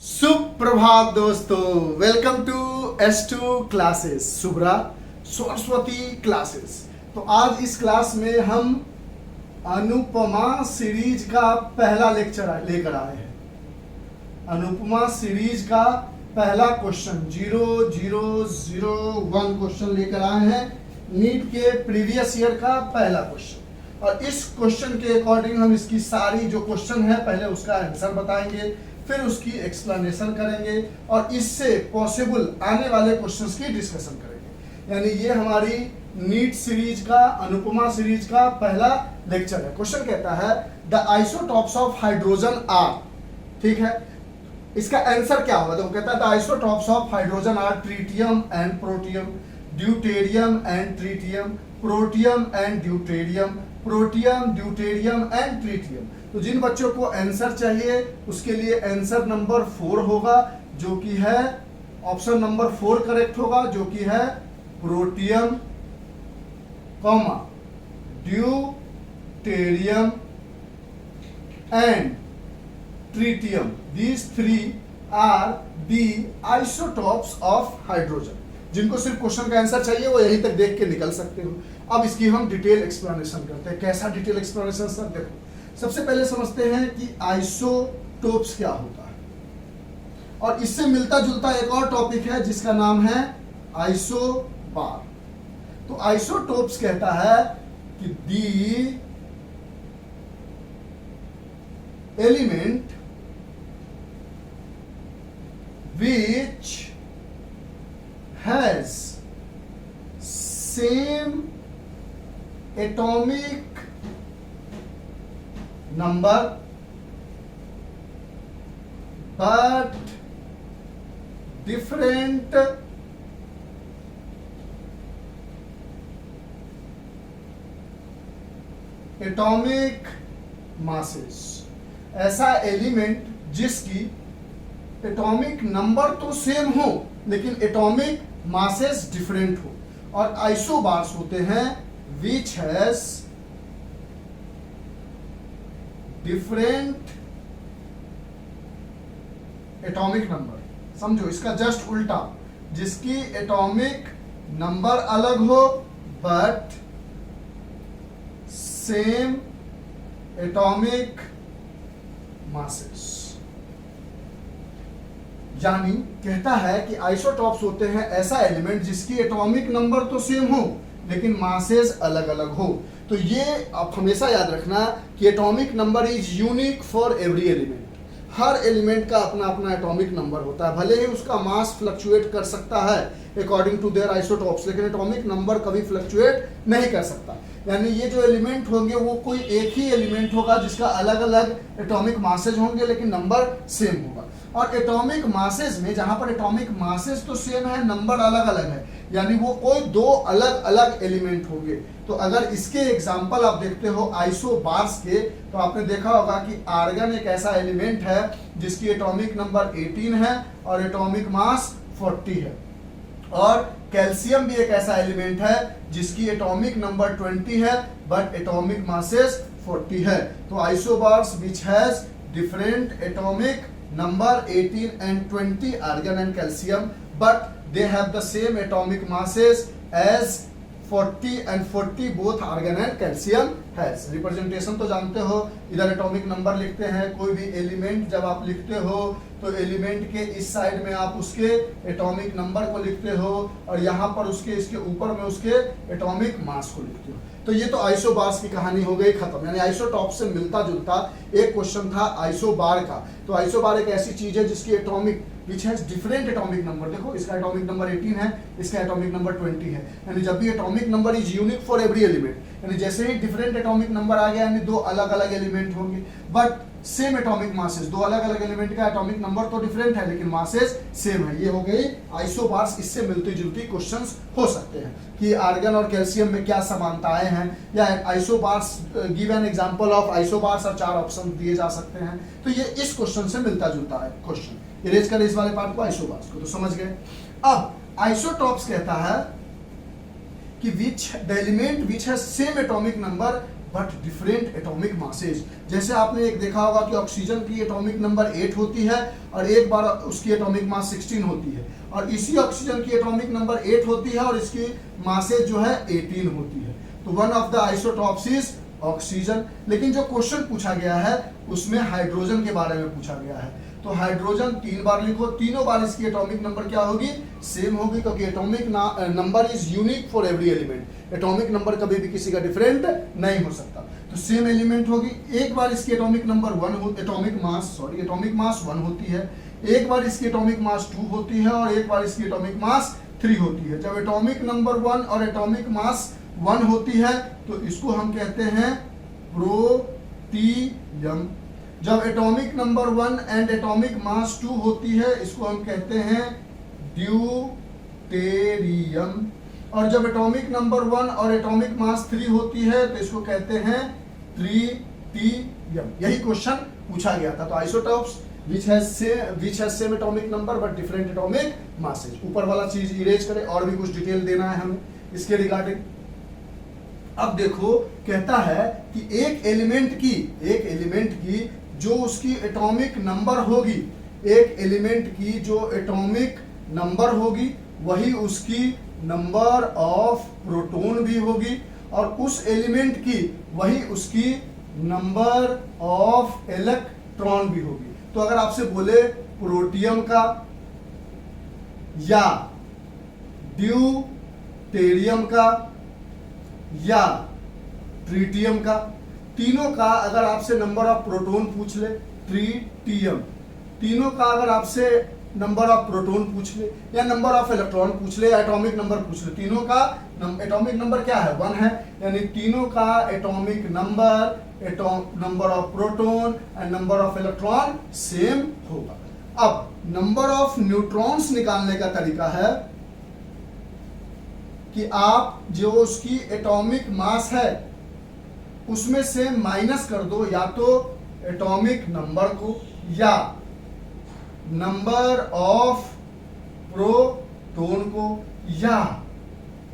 सुप्रभात दोस्तों, welcome to S2 classes, Subra Saraswati classes. तो आज इस क्लास में हम अनुपमा सीरीज का पहला लेक्चर लेकर आए हैं। अनुपमा सीरीज का पहला क्वेश्चन 0001 क्वेश्चन लेकर आए हैं। नीट के प्रीवियस ईयर का पहला क्वेश्चन, और इस क्वेश्चन के अकॉर्डिंग हम इसकी सारी जो क्वेश्चन है पहले उसका आंसर बताएंगे, फिर उसकी एक्सप्लेनेशन करेंगे और इससे पॉसिबल आने वाले क्वेश्चंस की डिस्कशन करेंगे। यानी ये हमारी नीट सीरीज का, अनुपमा सीरीज का पहला लेक्चर है। क्वेश्चन कहता है the isotopes of hydrogen are, ठीक है। इसका आंसर क्या होगा? तो कहता है the isotopes of hydrogen are tritium and protium, deuterium and tritium, protium and deuterium, protium, deuterium and tritium. तो जिन बच्चों को आंसर चाहिए उसके लिए आंसर नंबर 4 होगा, जो कि है ऑप्शन नंबर 4 करेक्ट होगा, जो कि है protium, comma, deuterium and tritium. These 3 are the isotopes of hydrogen. जिनको सिर्फ क्वेश्चन का आंसर चाहिए वो यहीं तक देख के निकल सकते हो। अब इसकी हम डिटेल एक्सप्लेनेशन करते हैं। कैसा डिटेल एक्सप्लेनेशन सर? देखो, सबसे पहले समझते हैं कि आइसोटोप्स क्या होता है, और इससे मिलता जुलता एक और टॉपिक है जिसका नाम है आइसोबार। तो आइसोटोप्स कहता है कि the element which has same atomic number but different atomic masses। ऐसा एलिमेंट जिसकी एटॉमिक नंबर तो सेम हो लेकिन एटॉमिक मासेस डिफरेंट हो। और आइसोबार्स होते हैं which has different atomic number. समझो, इसका जस्ट उल्टा, जिसकी एटॉमिक नंबर अलग हो बट सेम एटॉमिक मासेस। यानी कहता है कि आइसोटॉप्स होते हैं ऐसा एलिमेंट जिसकी एटॉमिक नंबर तो सेम हो लेकिन मासेस अलग अलग हो। तो ये आप हमेशा याद रखना कि atomic number is unique for every element. Her element का अपना अपना एटॉमिक नंबर होता है, भले ही उसका मास फ्लक्चुएट कर सकता है अकॉर्डिंग टू देयर आइसोटॉप्स, लेकिन एटॉमिक नंबर कभी फ्लक्चुएट नहीं कर सकता। यानी ये जो एलिमेंट होंगे वो कोई एक ही एलिमेंट होगा जिसका अलग अलग एटॉमिक मासेज होंगे लेकिन नंबर सेम होगा। और एटॉमिक मासेज में, जहां पर एटॉमिक मासेज तो सेम है, नंबर अलग अलग है, यानी वो कोई दो अलग अलग एलिमेंट होंगे। तो अगर इसके एग्जांपल आप देखते हो आइसोबार्स के, तो आपने देखा होगा कि आर्गन एक ऐसा एलिमेंट है जिसकी एटॉमिक नंबर 18 है और एटॉमिक मास 40 है। और कैल्शियम भी एक ऐसा एलिमेंट है जिसकी एटॉमिक नंबर 20 है बट एटॉमिक मासेस 40 है। तो isobars which has different atomic number 18 and 20 argon and calcium, but they have the same atomic masses as 40 and 40 both argon and calcium has। Representation तो जानते हो, इधर atomic number लिखते हैं। कोई भी एलिमेंट जब आप लिखते हो तो एलिमेंट के इस साइड में आप उसके एटॉमिक नंबर को लिखते हो और यहाँ पर उसके इसके ऊपर में उसके एटॉमिक मास को लिखते हो। तो ये तो आइसोबार्स की कहानी हो गई खत्म। यानी आइसोटॉप से मिलता जुलता एक क्वेश्चन था आइसोबार का। तो आइसोबार एक ऐसी चीज है जिसकी atomic which has different atomic number. देखो, इसका एटॉमिक नंबर 18 है, इसका एटॉमिक नंबर 20 है। यानी जब भी atomic number is unique for every element, यानी जैसे ही डिफरेंट एटॉमिक नंबर आ गया यानी दो अलग अलग एलिमेंट होंगे बट सेम एटॉमिक मासेस। दो अलग अलग एलिमेंट का एटॉमिक नंबर तो डिफरेंट है लेकिन मासेस सेम है। ये हो गई आइसोबार्स। इससे मिलती जुलती क्वेश्चंस हो सकते हैं कि आर्गन और कैल्शियम में क्या समानताएं हैं, या isobars give an example of isobars, और 4 ऑप्शन दिए जा सकते हैं। तो ये इस क्वेश्चन से मिलता जुलता है क्वेश्चन। इरेज करें इस वाले पार्ट को, आइसोबार्स को, तो समझ गए। अब आइसोटॉप्स कहता है कि which the element which has same atomic number but different atomic masses. जैसे आपने एक देखा होगा कि ऑक्सीजन की एटॉमिक नंबर 8 होती है और एक बार उसकी एटॉमिक मास 16 होती है, और इसी ऑक्सीजन की एटॉमिक नंबर 8 होती है और इसकी मासेज जो है 18 होती है। तो one of the isotopes is oxygen. लेकिन जो क्वेश्चन पूछा गया है उसमें हाइड्रोजन के बारे में पूछा गया है। तो हाइड्रोजन 3 बार लिखो, तीनों बार इसकी एटॉमिक नंबर क्या होगी, सेम होगी, क्योंकि atomic number is unique for every element. Atomic number कभी भी किसी का डिफरेंट नहीं हो सकता, तो सेम एलिमेंट होगी। एक बार इसकी एटॉमिक नंबर 1 हो, एटॉमिक मास 1 होती है, एक बार इसकी एटॉमिक मास 2 होती है और एक बार इसकी एटॉमिक मास 3 होती है। जब एटॉमिक नंबर 1 और एटॉमिक मास 1 होती है तो इसको हम कहते हैं प्रोटियम। जब atomic number 1 and atomic mass 2 होती है इसको हम कहते हैं ड्यूटेरियम। और जब एटॉमिक नंबर 1 और एटॉमिक मास 3 होती है तो इसको कहते हैं ट्रिटियम। यही क्वेश्चन पूछा गया था। तो isotopes which has same atomic number but different atomic masses। ऊपर वाला चीज इरेज करें, और भी कुछ डिटेल देना है हमें इसके रिगार्डिंग। अब देखो कहता है कि एक एलिमेंट की जो उसकी एटॉमिक नंबर होगी, एक एलिमेंट की जो एटॉमिक नंबर होगी वही उसकी नंबर ऑफ प्रोटॉन भी होगी, और उस एलिमेंट की वही उसकी नंबर ऑफ इलेक्ट्रॉन भी होगी। तो अगर आपसे बोले प्रोटियम का या ड्यूटेरियम का या ट्रिटियम का, तीनों का अगर आपसे नंबर ऑफ प्रोटॉन पूछ ले ट्रिटियम, तीनों का अगर आपसे नंबर ऑफ प्रोटॉन पूछ ले या नंबर ऑफ इलेक्ट्रॉन पूछ ले या एटॉमिक नंबर पूछ ले, तीनों का एटॉमिक नंबर क्या है, 1 है, यानी तीनों का atomic number, number of proton and number of electron same होगा। अब नंबर ऑफ न्यूट्रॉन्स निकालने का तरीका है कि आप जो उसकी एटॉमिक मास है उसमें से माइनस कर दो या तो एटॉमिक नंबर को या नंबर ऑफ प्रोटॉन को या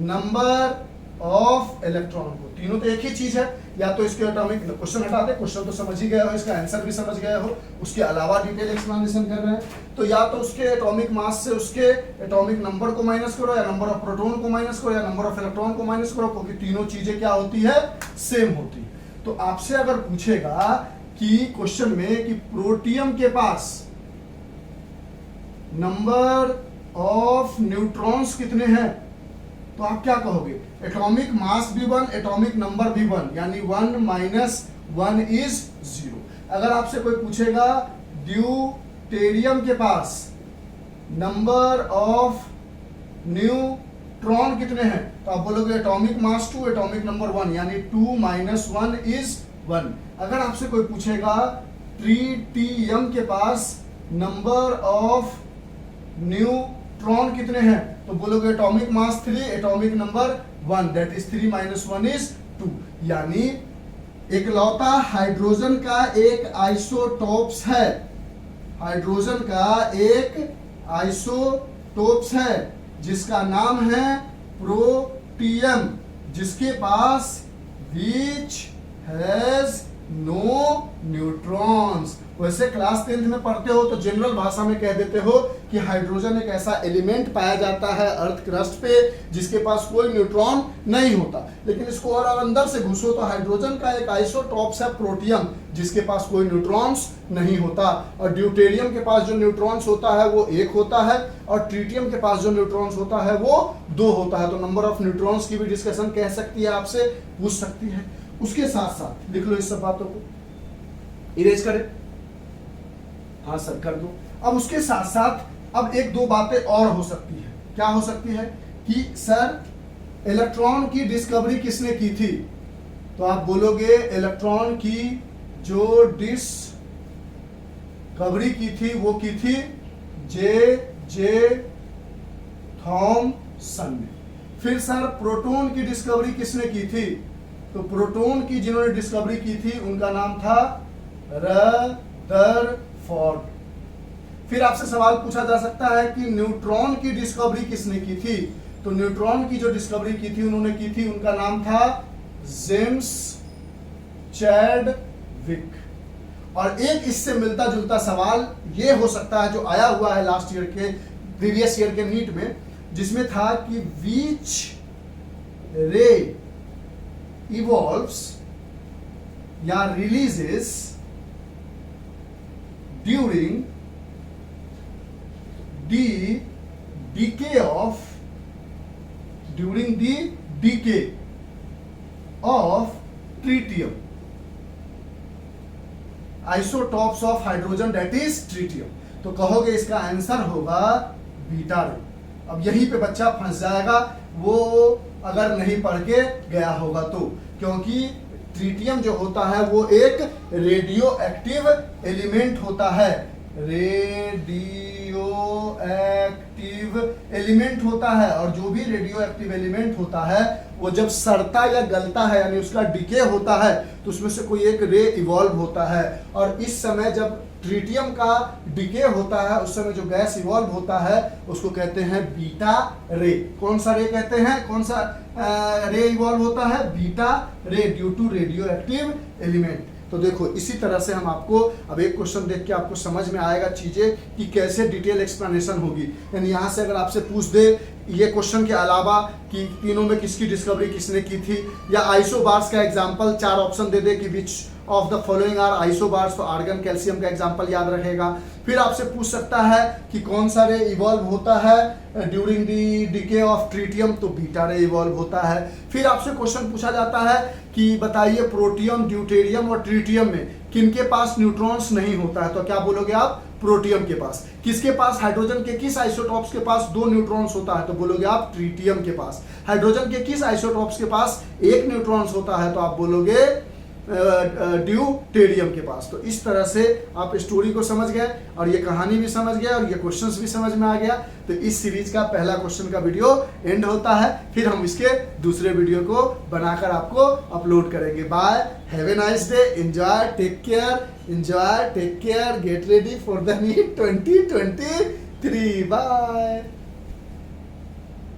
नंबर ऑफ इलेक्ट्रॉन को। तीनों तो एक ही चीज है। या तो इसके एटॉमिक, क्वेश्चन हटा दे, क्वेश्चन तो समझ ही गए हो, इसका आंसर भी समझ गए हो, उसके अलावा डिटेल एक्सप्लेनेशन कर रहे हैं। तो या तो उसके एटॉमिक मास से उसके एटॉमिक नंबर को माइनस करो या नंबर ऑफ प्रोटॉन को माइनस करो या नंबर ऑफ इलेक्ट्रॉन को माइनस करो, क्योंकि तीनों चीजें क्या होती है, सेम होती है। तो आपसे अगर पूछेगा कि क्वेश्चन में कि प्रोटियम के पास नंबर ऑफ न्यूट्रॉन्स कितने हैं, तो आप क्या कहोगे, एटॉमिक मास भी 1, एटॉमिक नंबर भी 1, यानी 1 माइनस 1 इज 0। अगर आपसे कोई पूछेगा ड्यूटेरियम के पास नंबर ऑफ न्यूट्रॉन कितने हैं, तो आप बोलोगे एटॉमिक मास 2, एटॉमिक नंबर 1, यानी 2 माइनस 1 इज 1। अगर आपसे कोई पूछेगा ट्रिटियम के पास नंबर ऑफ न्यूट्रॉन कितने हैं, तो बोलोगे atomic mass 3, atomic number 1, that is 3 minus 1 is 2। यानी इकलौता हाइड्रोजन का एक आइसोटोप्स है, हाइड्रोजन का एक आइसोटोप्स है जिसका नाम है प्रोटियम, जिसके पास विच हैज नो न्यूट्रॉन्स। वैसे क्लास 10th में पढ़ते हो तो जनरल भाषा में कह देते हो कि हाइड्रोजन एक ऐसा एलिमेंट पाया जाता है अर्थ क्रस्ट पे जिसके पास कोई न्यूट्रॉन नहीं होता, लेकिन इसको और अंदर से घुसो तो हाइड्रोजन का एक आइसोटॉप्स है प्रोटियम, जिसके पास कोई न्यूट्रॉन्स नहीं होता। और ड्यूटेरियम के पास जो न्यूट्रॉन्स होता है वो 1 होता है और ट्रिटियम के पास जो न्यूट्रॉन्स होता है वो 2 होता है। तो नंबर ऑफ न्यूट्रॉन्स की भी डिस्कशन कह सकती है, आपसे पूछ सकती है। उसके साथ साथ लिख लो इस सब बातों को, इरेज करें, हाँ सर कर दो। अब उसके साथ साथ अब 1-2 बातें और हो सकती है। क्या हो सकती है कि सर इलेक्ट्रॉन की डिस्कवरी किसने की थी, तो आप बोलोगे इलेक्ट्रॉन की जो डिस्कवरी की थी वो की थी जे थॉमसन ने। फिर सर प्रोटॉन की डिस्कवरी किसने की थी, तो प्रोटॉन की जिन्होंने डिस्कवरी की थी उनका नाम था रदरफोर्ड। फिर आपसे सवाल पूछा जा सकता है कि न्यूट्रॉन की डिस्कवरी किसने की थी, तो न्यूट्रॉन की जो डिस्कवरी की थी उन्होंने की थी, उनका नाम था जेम्स चैडविक। और एक इससे मिलता जुलता सवाल ये हो सकता है जो आया हुआ है लास्ट ईयर के प्रीवियस ईयर के नीट में, जिसमें था कि विच रे इवॉल्व्स या releases during the decay of tritium, isotopes of hydrogen that is tritium. तो कहोगे इसका आंसर होगा बीटा रे। अब यहीं पे बच्चा फंस जाएगा वो अगर नहीं पढ़ के गया होगा तो, क्योंकि ट्रीटियम जो होता है वो एक रेडियो एक्टिव एलिमेंट होता है, रेडियो एक्टिव एलिमेंट होता है। और जो भी रेडियो एक्टिव एलिमेंट होता है वो जब सड़ता या गलता है यानी उसका डिके होता है तो उसमें से कोई एक रे इवॉल्व होता है। और इस समय जब ट्रीटियम का डिके होता है उस समय जो गैस इवॉल्व होता है उसको कहते हैं बीटा रे। कौन सा रे कहते हैं, कौन सा रे इवॉल्व होता है? Beta ray, due to radioactive element. तो देखो इसी तरह से हम आपको अब एक क्वेश्चन देख के आपको समझ में आएगा चीजें कि कैसे डिटेल एक्सप्लेनेशन होगी। यानी यहाँ से अगर आपसे पूछ दे ये क्वेश्चन के अलावा कि तीनों में किसकी डिस्कवरी किसने की थी, या आइसोबार्स का एग्जांपल 4 ऑप्शन दे दे कि which of the following are isobars, तो आर्गन कैल्शियम का एग्जांपल याद रखेगा। फिर आपसे पूछ सकता है कि कौन सा रे इवॉल्व होता है during the decay of tritium, तो बीटा रे इवॉल्व होता है। फिर आपसे क्वेश्चन पूछा जाता है कि बताइए प्रोटियम, ड्यूटेरियम और ट्रीटियम में किनके पास न्यूट्रॉन्स नहीं होता है, तो क्या बोलोगे आप? प्रोटियम के पास। किसके पास? हाइड्रोजन के किस आइसोटॉप्स के पास 2 न्यूट्रॉन्स होता है, तो बोलोगे आप ट्रीटियम के पास। हाइड्रोजन के किस आइसोटॉप्स के पास 1 न्यूट्रॉन्स होता है, तो आप बोलोगे ड्यूटेरियम के पास। तो इस तरह से आप स्टोरी को समझ गए और ये कहानी भी समझ गए और ये क्वेश्चंस भी समझ में आ गया। तो इस सीरीज का पहला क्वेश्चन का वीडियो एंड होता है, फिर हम इसके दूसरे वीडियो को बनाकर आपको अपलोड करेंगे। Bye, have a nice day, enjoy, take care, get ready for the NEET 2023। Bye.